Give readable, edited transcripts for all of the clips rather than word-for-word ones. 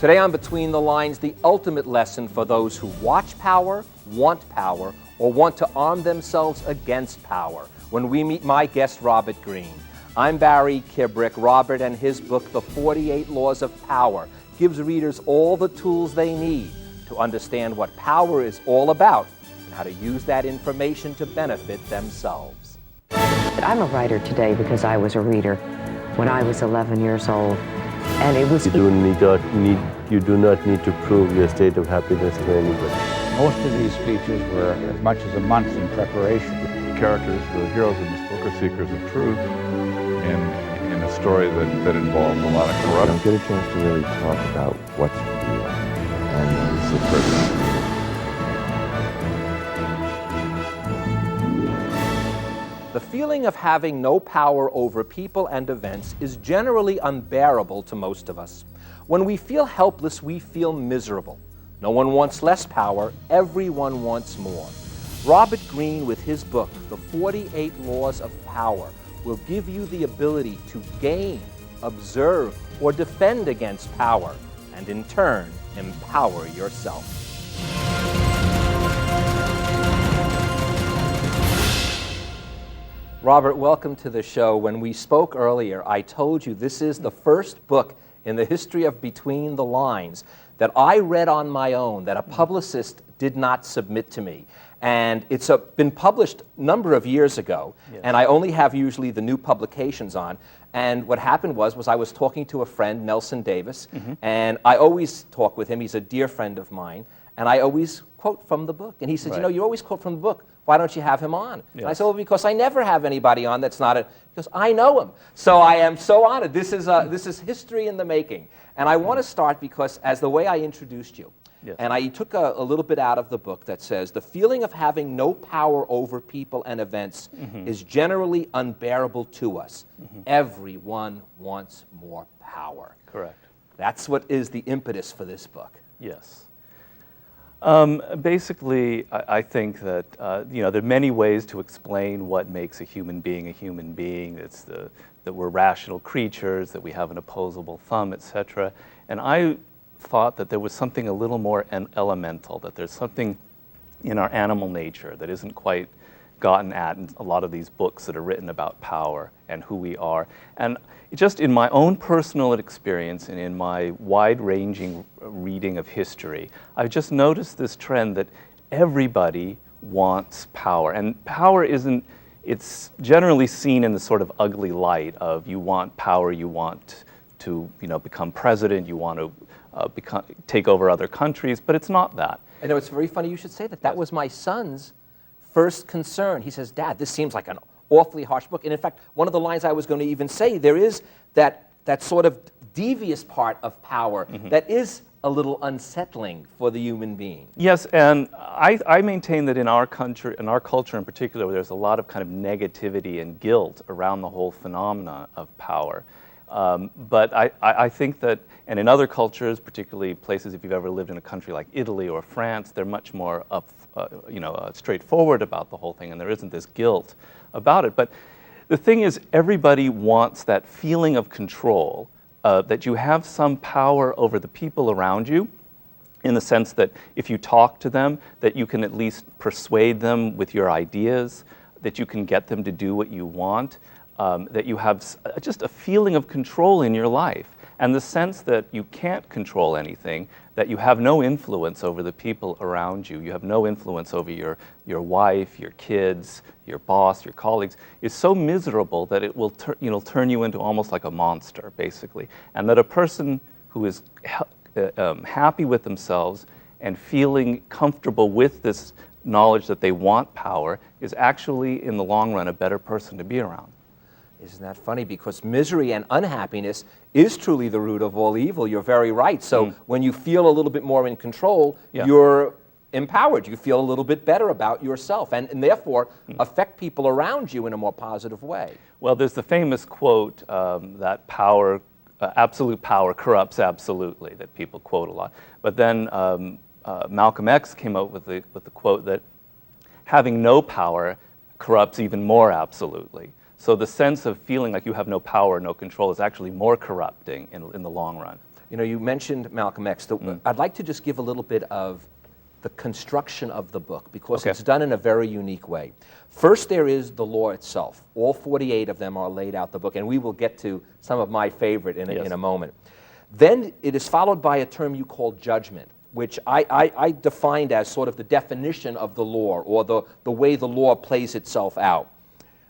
Today on Between the Lines, the ultimate lesson for those who watch power, or want to arm themselves against power. When we meet my guest, Robet Green. I'm Barry Kibrick. Robert and his book, The 48 Laws of Power, gives readers all the tools they need to understand what power is all about and how to use that information to benefit themselves. I'm a writer today because I was a reader when I was 11 years old. And it was... You do not need to prove your state of happiness to anybody. Most of these speeches were as much as a month in preparation. The characters, the heroes in this book, are seekers of truth in a story that involves a lot of corruption. I don't get a chance to really talk about what's real, and it's a privilege. The feeling of having no power over people and events is generally unbearable to most of us. When we feel helpless, we feel miserable. No one wants less power, everyone wants more. Robet Green, with his book, The 48 Laws of Power, will give you the ability to gain, observe, or defend against power, and in turn, empower yourself. Robert, welcome to the show. When we spoke earlier, I told you this is the first book in the history of Between the Lines that I read on my own, that a publicist did not submit to me. And it's been published a number of years ago, yes. And I only have usually the new publications on. And what happened was I was talking to a friend, Nelson Davis, and I always talk with him. He's a dear friend of mine, and I always quote from the book. And he says, right. You know, you always quote from the book. Why don't you have him on? Yes. And I said, well, because I never have anybody on that's not because I know him. So I am so honored. This is history in the making. And I want to start because as the way I introduced you, yes. And I took a little bit out of the book that says, the feeling of having no power over people and events is generally unbearable to us. Everyone wants more power. Correct. That's what is the impetus for this book. Yes. Basically, I think that there are many ways to explain what makes a human being a human being. It's that we're rational creatures, that we have an opposable thumb, etc. And I thought that there was something a little more elemental, that there's something in our animal nature that isn't quite gotten at in a lot of these books that are written about power and who we are. And just in my own personal experience and in my wide-ranging reading of history, I've just noticed this trend that everybody wants power. And power it's generally seen in the sort of ugly light of you want power, you want to become president, you want to take over other countries, but it's not that. I know, it's very funny you should say that. That was my son's first concern. He says, Dad, this seems like an awfully harsh book. And in fact, one of the lines I was going to even say, there is that sort of devious part of power that is a little unsettling for the human being. Yes, and I maintain that in our country, in our culture in particular, there's a lot of kind of negativity and guilt around the whole phenomena of power. But I think that, and in other cultures, particularly places, if you've ever lived in a country like Italy or France, they're much more straightforward about the whole thing, and there isn't this guilt about it. But the thing is, everybody wants that feeling of control, that you have some power over the people around you, in the sense that if you talk to them, that you can at least persuade them with your ideas, that you can get them to do what you want. That you have just a feeling of control in your life, and the sense that you can't control anything, that you have no influence over the people around you, you have no influence over your wife, your kids, your boss, your colleagues, is so miserable that it will turn you into almost like a monster, basically. And that a person who is happy with themselves and feeling comfortable with this knowledge that they want power is actually, in the long run, a better person to be around. Isn't that funny? Because misery and unhappiness is truly the root of all evil. You're very right. So when you feel a little bit more in control, you're empowered. You feel a little bit better about yourself and therefore affect people around you in a more positive way. Well, there's the famous quote that power, absolute power corrupts absolutely, that people quote a lot. But then Malcolm X came out with the quote that having no power corrupts even more absolutely. So the sense of feeling like you have no power, no control is actually more corrupting in the long run. You know, you mentioned Malcolm X. I'd like to just give a little bit of the construction of the book, because Okay. it's done in a very unique way. First, there is the law itself. All 48 of them are laid out in the book, and we will get to some of my favorite in a moment. Then it is followed by a term you call judgment, which I defined as sort of the definition of the law, or the way the law plays itself out.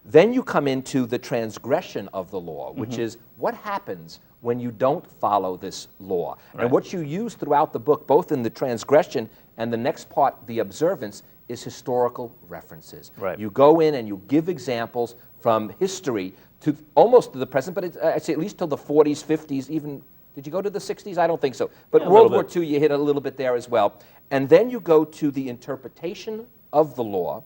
Then you come into the transgression of the law, which is what happens when you don't follow this law. Right. And what you use throughout the book, both in the transgression and the next part, the observance, is historical references. Right. You go in and you give examples from history to almost to the present, but I'd say at least till the 40s, 50s, even, did you go to the 60s? I don't think so. But Yeah, a World little War II, you hit a little bit there as well. And then you go to the interpretation of the law.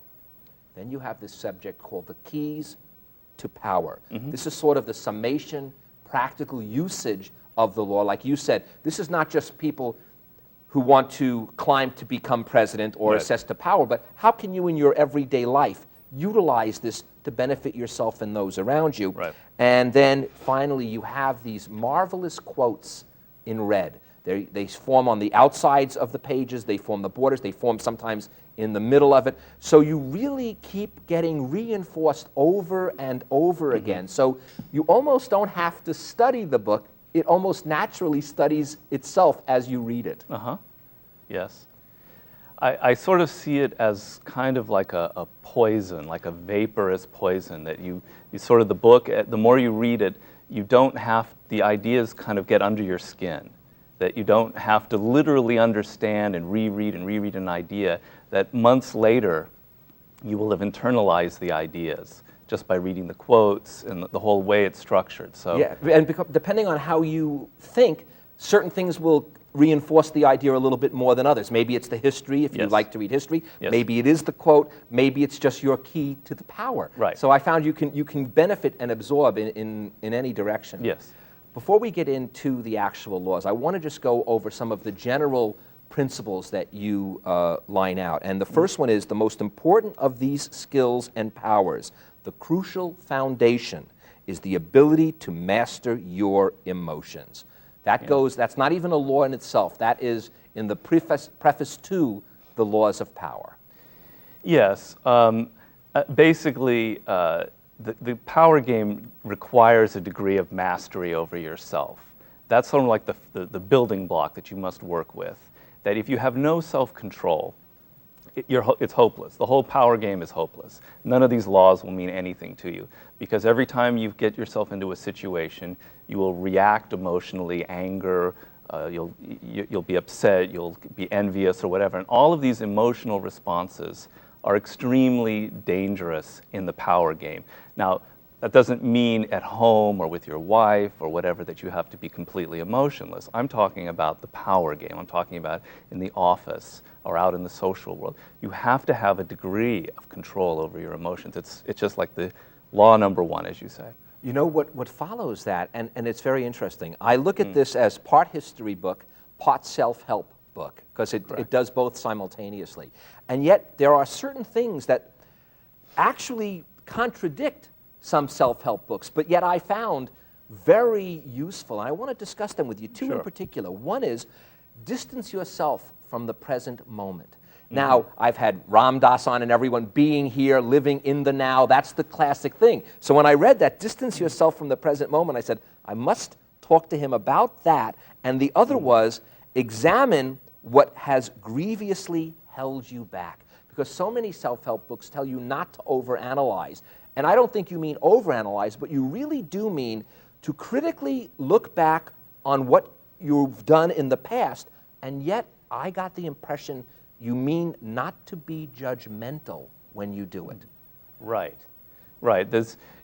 Then you have this subject called the keys to power. This is sort of the summation, practical usage of the law. Like you said, this is not just people who want to climb to become president or Right. assess to power, but how can you in your everyday life utilize this to benefit yourself and those around you? Right. And then finally you have these marvelous quotes in red. They form on the outsides of the pages, they form the borders, they form sometimes in the middle of it. So you really keep getting reinforced over and over again. So you almost don't have to study the book. It almost naturally studies itself as you read it. Yes. I sort of see it as kind of like a poison, like a vaporous poison that you sort of, the book, the more you read it, you don't have, the ideas kind of get under your skin. That you don't have to literally understand and reread an idea, that months later you will have internalized the ideas just by reading the quotes and the whole way it's structured. So Yeah, and depending on how you think, certain things will reinforce the idea a little bit more than others. Maybe it's the history, if you Yes. like to read history. Yes. Maybe it is the quote. Maybe it's just your key to the power. Right. So I found you can benefit and absorb in any direction. Yes. Before we get into the actual laws, I want to just go over some of the general principles that you line out. And the first one is the most important of these skills and powers. The crucial foundation is the ability to master your emotions. That's not even a law in itself. That is in the preface to the laws of power. Yes. Basically, the power game requires a degree of mastery over yourself. That's sort of like the building block that you must work with. That if you have no self-control, it's hopeless. The whole power game is hopeless. None of these laws will mean anything to you, because every time you get yourself into a situation, you will react emotionally, anger, you'll be upset, you'll be envious or whatever, and all of these emotional responses are extremely dangerous in the power game. Now, that doesn't mean at home or with your wife or whatever that you have to be completely emotionless. I'm talking about the power game. I'm talking about in the office or out in the social world. You have to have a degree of control over your emotions. It's just like the law number one, as you say. You know what follows that, and it's very interesting. I look at this as part history book, part self-help book, because it does both simultaneously. And yet there are certain things that actually contradict some self-help books, but yet I found very useful. And I want to discuss them with you, two in particular. One is distance yourself from the present moment. Now, I've had Ram Dass on and everyone being here, living in the now. That's the classic thing. So when I read that, distance yourself from the present moment, I said, I must talk to him about that. And the other was examine what has grievously held you back. Because so many self-help books tell you not to overanalyze. And I don't think you mean overanalyze, but you really do mean to critically look back on what you've done in the past, and yet I got the impression you mean not to be judgmental when you do it. Right, right.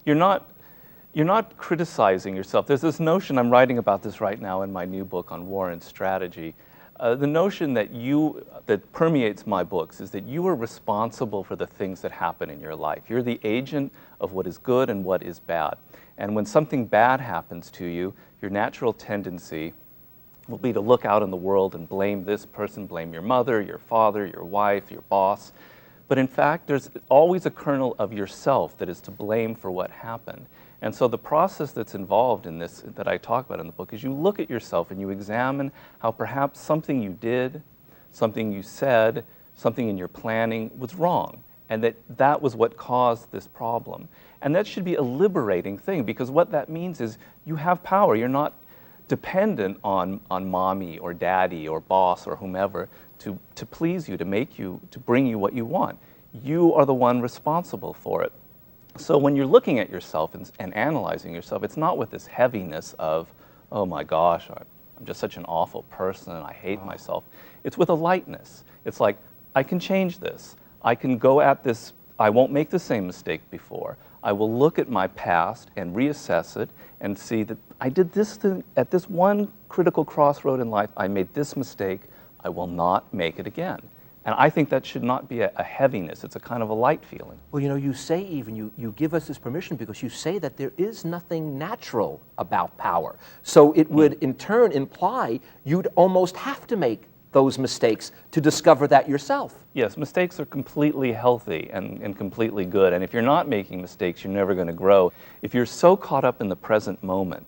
You're not criticizing yourself. There's this notion, I'm writing about this right now in my new book on war and strategy. The notion that permeates my books is that you are responsible for the things that happen in your life. You're the agent of what is good and what is bad. And when something bad happens to you, your natural tendency will be to look out in the world and blame this person, blame your mother, your father, your wife, your boss. But in fact, there's always a kernel of yourself that is to blame for what happened. And so the process that's involved in this that I talk about in the book is you look at yourself and you examine how perhaps something you did, something you said, something in your planning was wrong, and that was what caused this problem. And that should be a liberating thing, because what that means is you have power. You're not dependent on mommy or daddy or boss or whomever to please you, to bring you what you want. You are the one responsible for it. So when you're looking at yourself and analyzing yourself, it's not with this heaviness of, oh my gosh, I'm just such an awful person, I hate myself. It's with a lightness. It's like, I can change this. I can go at this, I won't make the same mistake before. I will look at my past and reassess it and see that I did this thing at this one critical crossroad in life, I made this mistake, I will not make it again. And I think that should not be a heaviness, it's a kind of a light feeling. Well, you know, you say even, you give us this permission because you say that there is nothing natural about power. So it would in turn imply you'd almost have to make those mistakes to discover that yourself. Yes, mistakes are completely healthy and completely good. And if you're not making mistakes, you're never going to grow. If you're so caught up in the present moment,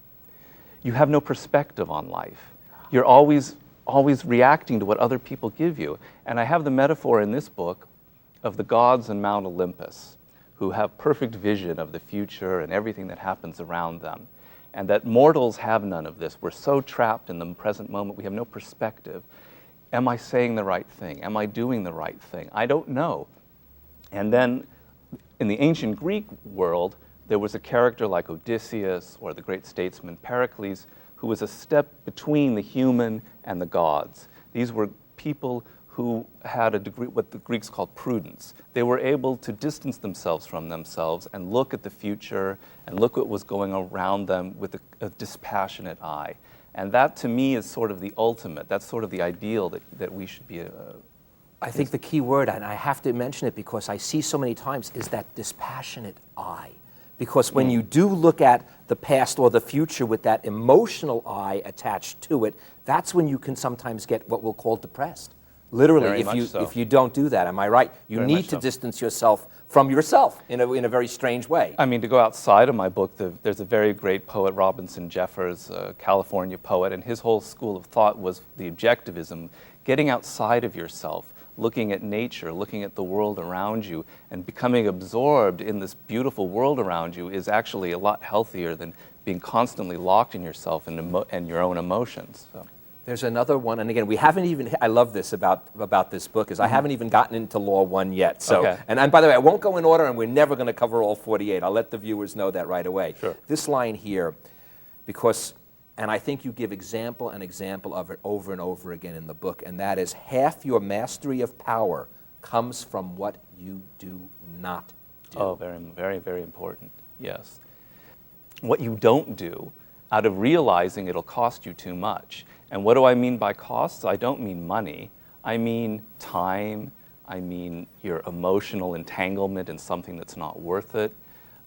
you have no perspective on life. You're always reacting to what other people give you. And I have the metaphor in this book of the gods in Mount Olympus, who have perfect vision of the future and everything that happens around them. And that mortals have none of this. We're so trapped in the present moment, we have no perspective. Am I saying the right thing? Am I doing the right thing? I don't know. And then in the ancient Greek world, there was a character like Odysseus or the great statesman Pericles, who was a step between the human and the gods. These were people who had a degree, what the Greeks called prudence. They were able to distance themselves from themselves and look at the future and look what was going around them with a dispassionate eye. And that, to me, is sort of the ultimate. That's sort of the ideal that we should be. I think the key word, and I have to mention it because I see so many times, is that dispassionate eye. Because when you do look at the past or the future with that emotional eye attached to it, that's when you can sometimes get what we'll call depressed. Literally, if you don't do that, am I right? You need to distance yourself from yourself in a very strange way. I mean, to go outside of my book, there's a very great poet, Robinson Jeffers, a California poet, and his whole school of thought was the objectivism, getting outside of yourself, looking at nature, looking at the world around you, and becoming absorbed in this beautiful world around you is actually a lot healthier than being constantly locked in yourself and your own emotions. So. There's another one, and again, we haven't even, I love this about this book, is I haven't even gotten into Law 1 yet. So, okay. and by the way, I won't go in order, and we're never going to cover all 48. I'll let the viewers know that right away. Sure. This line here, because, and I think you give example and example of it over and over again in the book, and that is half your mastery of power comes from what you do not do. Oh, very, very, very important, yes. What you don't do, out of realizing it'll cost you too much. And what do I mean by costs? I don't mean money. I mean time. I mean your emotional entanglement in something that's not worth it,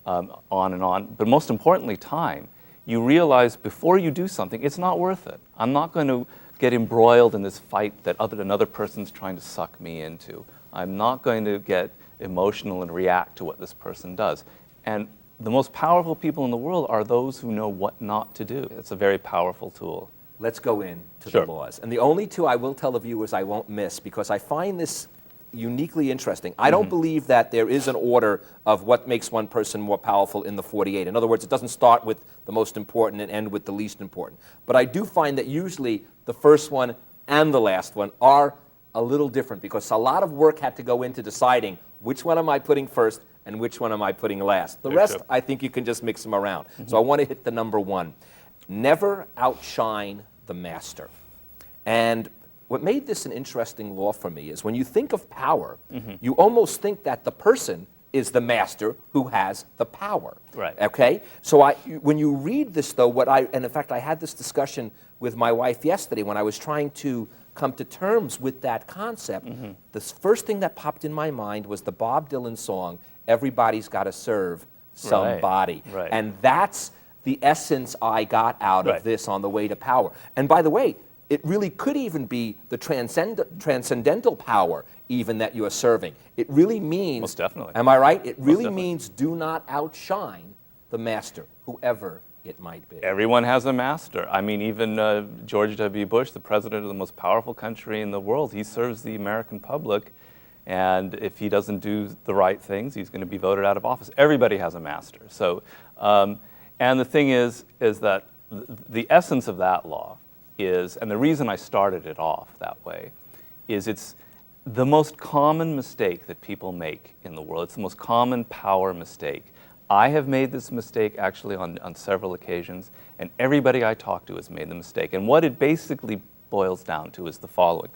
on and on. But most importantly, time. You realize before you do something, it's not worth it. I'm not going to get embroiled in this fight that another person's trying to suck me into. I'm not going to get emotional and react to what this person does. And the most powerful people in the world are those who know what not to do. It's a very powerful tool. Let's go into Sure. the laws. And the only two I will tell the viewers I won't miss, because I find this uniquely interesting. I don't believe that there is an order of what makes one person more powerful in the 48. In other words, it doesn't start with the most important and end with the least important. But I do find that usually the first one and the last one are a little different, because a lot of work had to go into deciding which one am I putting first and which one am I putting last. The rest, I think you can just mix them around. So I want to hit the number one. Never outshine the master. And what made this an interesting law for me is when you think of power, you almost think that the person is the master who has the power. Right. Okay? So when you read this, though, and in fact, I had this discussion with my wife yesterday when I was trying to come to terms with that concept. The first thing that popped in my mind was the Bob Dylan song, Everybody's Gotta Serve Somebody. Right. And that's the essence I got out of this on the way to power. And by the way, it really could even be the transcendental power even that you are serving. It really means, Most definitely. am I right? It really definitely. means do not outshine the master, whoever it might be. Everyone has a master. I mean, even George W. Bush, the president of the most powerful country in the world, he serves the American public, and if he doesn't do the right things, he's going to be voted out of office. Everybody has a master. So, and the thing is that the essence of that law is, and the reason I started it off that way, is it's the most common mistake that people make in the world. It's the most common power mistake. I have made this mistake actually on several occasions, and everybody I talk to has made the mistake. And what it basically boils down to is the following.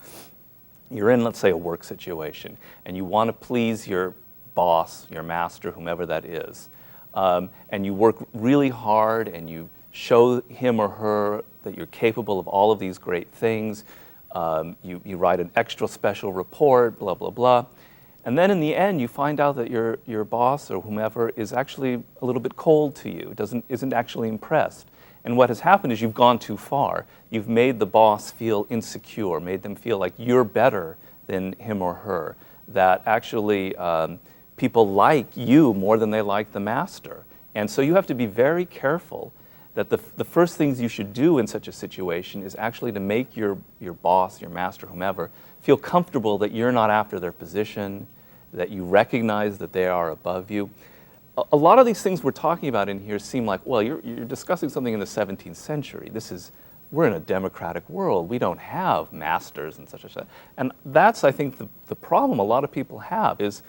You're in, let's say, a work situation, and you want to please your boss, your master, whomever that is. And you work really hard, and you show him or her that you're capable of all of these great things. You write an extra special report, blah, blah, blah. And then in the end, you find out that your boss or whomever is actually a little bit cold to you, isn't actually impressed. And what has happened is you've gone too far. You've made the boss feel insecure, made them feel like you're better than him or her, that actually people like you more than they like the master. And so you have to be very careful that the first things you should do in such a situation is actually to make your boss, your master, whomever, feel comfortable that you're not after their position, that you recognize that they are above you. A lot of these things we're talking about in here seem like, well, you're discussing something in the 17th century. We're in a democratic world. We don't have masters and such. And that's, I think, the problem a lot of people have is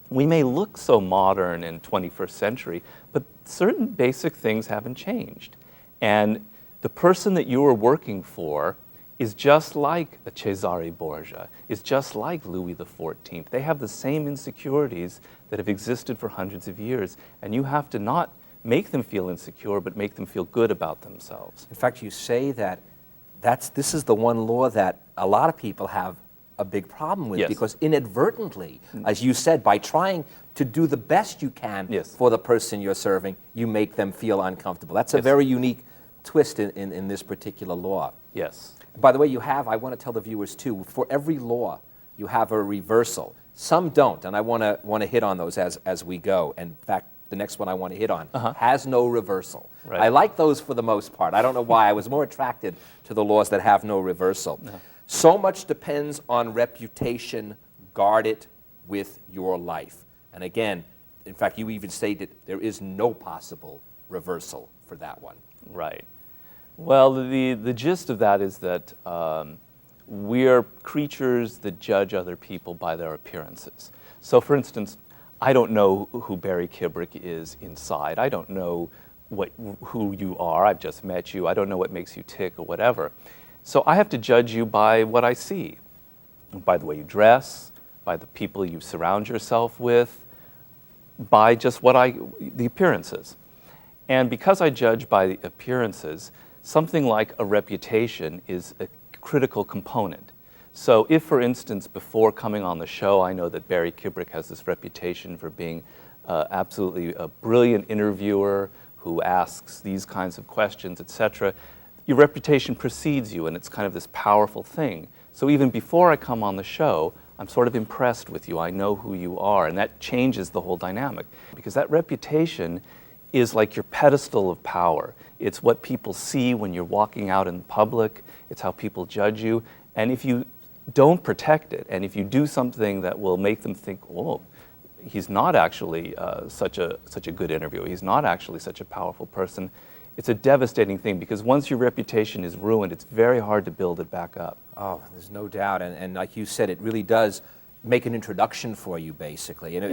we may look so modern in 21st century, but certain basic things haven't changed. And the person that you are working for is just like a Cesare Borgia, is just like Louis XIV. They have the same insecurities that have existed for hundreds of years, and you have to not make them feel insecure, but make them feel good about themselves. In fact, you say that this is the one law that a lot of people have a big problem with, yes. because inadvertently, as you said, by trying to do the best you can yes. for the person you're serving, you make them feel uncomfortable. That's a yes. very unique twist in this particular law. Yes. By the way, I want to tell the viewers too, for every law, you have a reversal. Some don't, and I want to hit on those as we go. And in fact, the next one I want to hit on has no reversal. Right. I like those for the most part. I don't know why. I was more attracted to the laws that have no reversal. No. So much depends on reputation. Guard it with your life. And again, in fact, you even stated there is no possible reversal for that one. Right. Well, the gist of that is that we're creatures that judge other people by their appearances. So, for instance, I don't know who Barry Kibrick is inside. I don't know who you are. I've just met you. I don't know what makes you tick or whatever. So I have to judge you by what I see, by the way you dress, by the people you surround yourself with, by just the appearances. And because I judge by the appearances, something like a reputation is a critical component. So if, for instance, before coming on the show, I know that Barry Kibrick has this reputation for being absolutely a brilliant interviewer who asks these kinds of questions, etc., your reputation precedes you, and it's kind of this powerful thing. So even before I come on the show, I'm sort of impressed with you. I know who you are, and that changes the whole dynamic, because that reputation is like your pedestal of power. It's what people see when you're walking out in public. It's how people judge you. And if you don't protect it, and if you do something that will make them think, oh, he's not actually such a good interviewer, he's not actually such a powerful person, it's a devastating thing, because once your reputation is ruined, it's very hard to build it back up. Oh, there's no doubt. And like you said, it really does make an introduction for you, basically. And it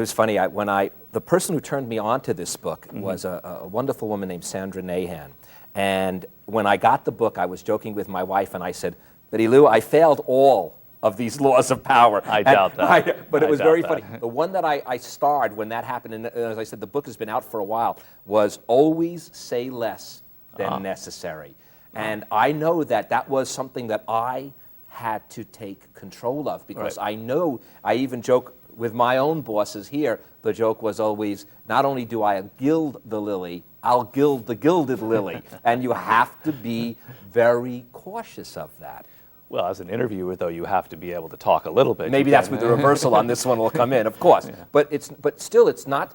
was funny. The person who turned me on to this book was a wonderful woman named Sandra Nahan. And when I got the book, I was joking with my wife, and I said, Betty Lou, I failed all of these laws of power. I doubt that. But it was very funny. The one that I starred when that happened, and as I said, the book has been out for a while, was always say less than necessary. And I know that was something that I had to take control of, because I know, I even joke with my own bosses here, the joke was always, not only do I gild the lily, I'll gild the gilded lily. And you have to be very cautious of that. Well, as an interviewer, though, you have to be able to talk a little bit. Maybe that's where the reversal on this one will come in, of course. Yeah. But still, it's not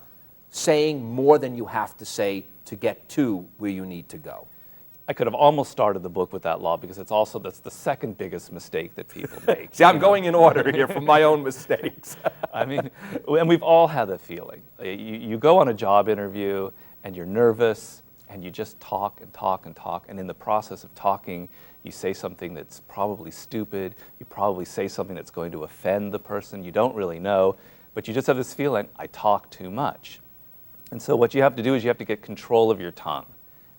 saying more than you have to say to get to where you need to go. I could have almost started the book with that law because that's the second biggest mistake that people make. See, I'm going in order here from my own mistakes. I mean, and we've all had the feeling. You go on a job interview and you're nervous and you just talk and talk and talk, and in the process of talking, you say something that's probably stupid, you probably say something that's going to offend the person, you don't really know, but you just have this feeling, I talk too much. And so what you have to do is you have to get control of your tongue,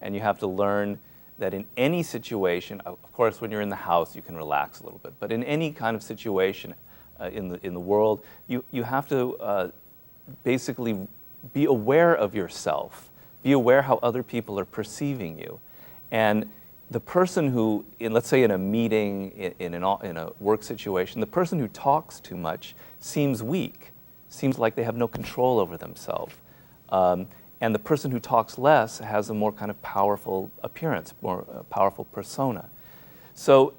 and you have to learn that in any situation, of course when you're in the house you can relax a little bit, but in any kind of situation in the world, you have to basically be aware of yourself, be aware how other people are perceiving you. And the person who, let's say in a meeting, in a work situation, the person who talks too much seems weak, seems like they have no control over themselves. And the person who talks less has a more kind of powerful appearance, more powerful persona. So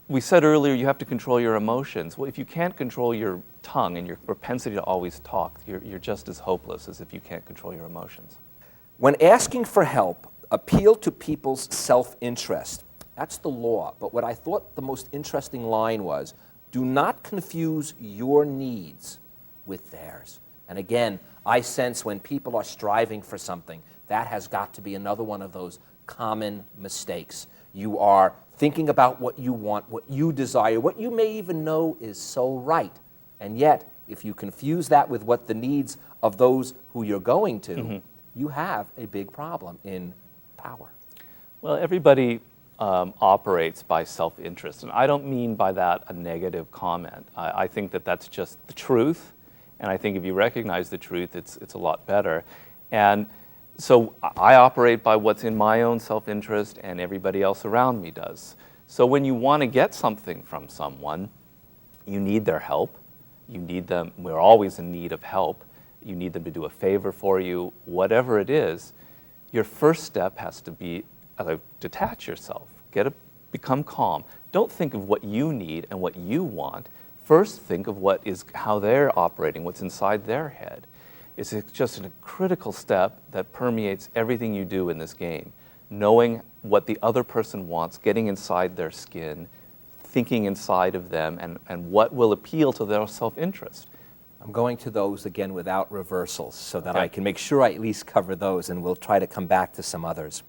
we said earlier you have to control your emotions. Well, if you can't control your tongue and your propensity to always talk, you're just as hopeless as if you can't control your emotions. When asking for help, appeal to people's self-interest. That's the law. But what I thought the most interesting line was, do not confuse your needs with theirs. And again, I sense when people are striving for something, that has got to be another one of those common mistakes. You are thinking about what you want, what you desire, what you may even know is so right. And yet, if you confuse that with what the needs of those who you're going to, you have a big problem in power. Well, everybody operates by self-interest, and I don't mean by that a negative comment. I think that that's just the truth, and I think if you recognize the truth, it's a lot better. And so I operate by what's in my own self-interest, and everybody else around me does. So when you want to get something from someone, you need their help. You need them. We're always in need of help. You need them to do a favor for you, whatever it is. Your first step has to be detach yourself, become calm. Don't think of what you need and what you want. First, think of how they're operating, what's inside their head. It's just a critical step that permeates everything you do in this game. Knowing what the other person wants, getting inside their skin, thinking inside of them, and what will appeal to their self-interest. I'm going to those again without reversals so that I can make sure I at least cover those, and we'll try to come back to some others.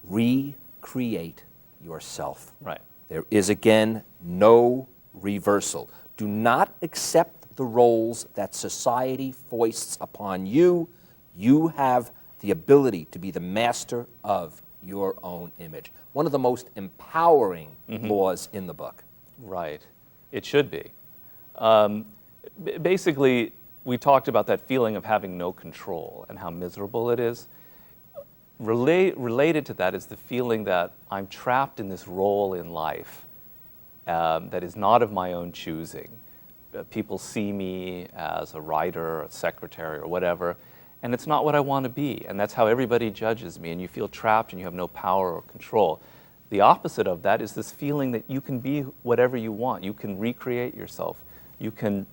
Recreate yourself. Right. There is, again, no reversal. Do not accept the roles that society foists upon you. You have the ability to be the master of your own image. One of the most empowering laws in the book. Right. It should be. Basically, we talked about that feeling of having no control and how miserable it is. Related to that is the feeling that I'm trapped in this role in life that is not of my own choosing. People see me as a writer, or a secretary, or whatever, and it's not what I want to be, and that's how everybody judges me, and you feel trapped and you have no power or control. The opposite of that is this feeling that you can be whatever you want. You can recreate yourself. You can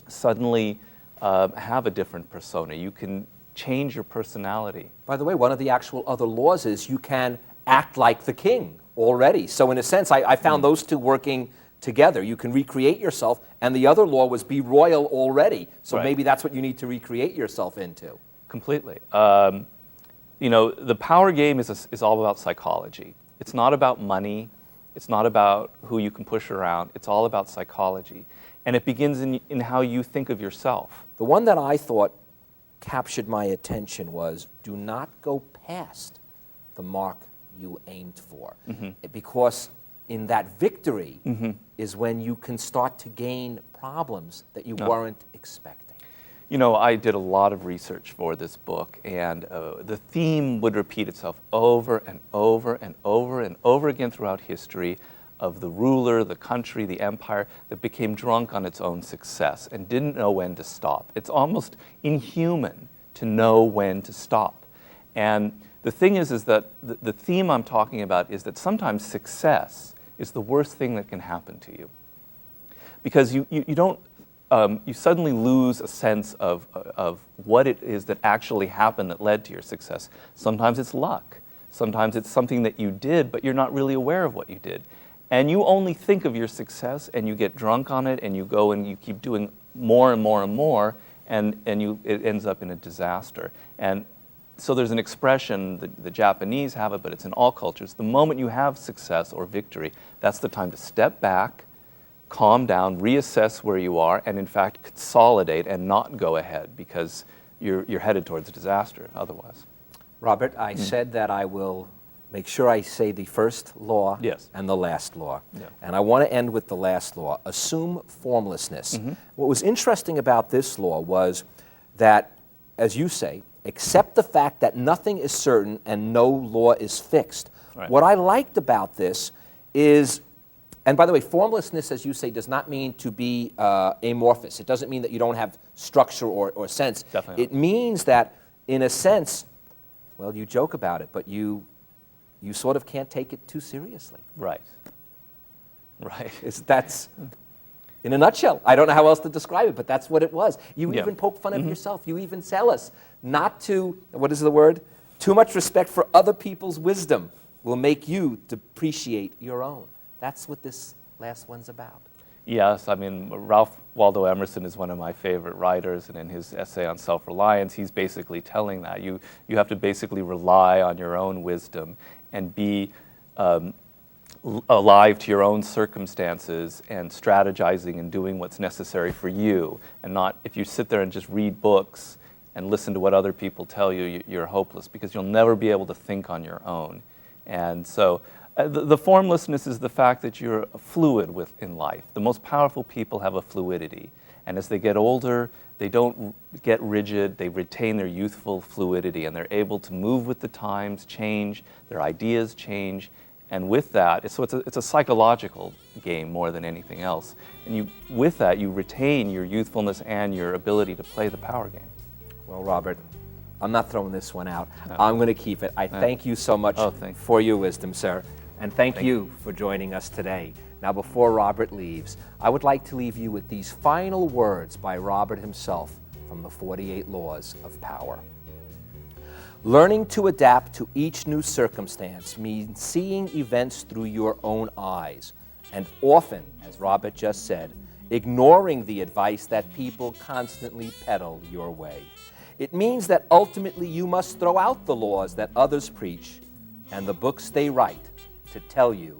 suddenly have a different persona. You can change your personality. By the way, one of the actual other laws is you can act like the king already. So in a sense, I found those two working together. You can recreate yourself, and the other law was be royal already. So maybe that's what you need to recreate yourself into. Completely. You know, the power game is all about psychology. It's not about money. It's not about who you can push around. It's all about psychology. And it begins in how you think of yourself. The one that I thought captured my attention was, do not go past the mark you aimed for. Because in that victory is when you can start to gain problems that you weren't expecting. You know, I did a lot of research for this book, and the theme would repeat itself over and over and over and over again throughout history of the ruler, the country, the empire that became drunk on its own success and didn't know when to stop. It's almost inhuman to know when to stop. And the thing is that the theme I'm talking about is that sometimes success is the worst thing that can happen to you. Because you don't you suddenly lose a sense of what it is that actually happened that led to your success. Sometimes it's luck. Sometimes it's something that you did, but you're not really aware of what you did. And you only think of your success, and you get drunk on it, and you go and you keep doing more and more and more, and it ends up in a disaster. And so there's an expression, the Japanese have it, but it's in all cultures. The moment you have success or victory, that's the time to step back, calm down, reassess where you are, and in fact consolidate and not go ahead, because you're headed towards a disaster otherwise. Robert, I said that I will make sure I say the first law Yes. and the last law. Yeah. And I want to end with the last law, assume formlessness. What was interesting about this law was that, as you say, accept the fact that nothing is certain and no law is fixed. Right. What I liked about this is, and by the way, formlessness, as you say, does not mean to be amorphous. It doesn't mean that you don't have structure or sense. Definitely It means that, in a sense, well, you joke about it, but you sort of can't take it too seriously. Right. Right. That's, in a nutshell, I don't know how else to describe it, but that's what it was. You Yeah. even poke fun of yourself. You even tell us not to, what is the word? Too much respect for other people's wisdom will make you depreciate your own. That's what this last one's about. Yes, I mean, Ralph Waldo Emerson is one of my favorite writers, and in his essay on self-reliance, he's basically telling that you have to basically rely on your own wisdom and be alive to your own circumstances and strategizing and doing what's necessary for you, and not, if you sit there and just read books and listen to what other people tell you, you're hopeless, because you'll never be able to think on your own. And so the formlessness is the fact that you're fluid in life. The most powerful people have a fluidity. And as they get older, they don't get rigid, they retain their youthful fluidity, and they're able to move with the times, change, their ideas change, and with that, it's a psychological game more than anything else. And with that, you retain your youthfulness and your ability to play the power game. Well, Robert, I'm not throwing this one out. No. I'm going to keep it. I thank you so much for your wisdom, sir. And thank you for joining us today. Now, before Robert leaves, I would like to leave you with these final words by Robert himself from the 48 Laws of Power. Learning to adapt to each new circumstance means seeing events through your own eyes, and often, as Robert just said, ignoring the advice that people constantly peddle your way. It means that ultimately you must throw out the laws that others preach and the books they write to tell you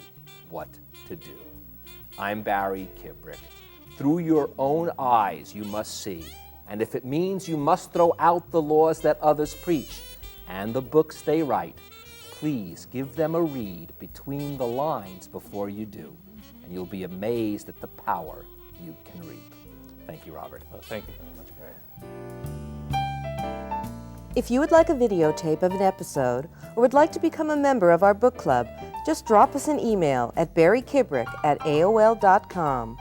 what to do. I'm Barry Kibrick. Through your own eyes you must see, and if it means you must throw out the laws that others preach and the books they write, please give them a read between the lines before you do, and you'll be amazed at the power you can reap. Thank you, Robert. Well, thank you very much, Barry. If you would like a videotape of an episode or would like to become a member of our book club, just drop us an email at barrykibrick@aol.com.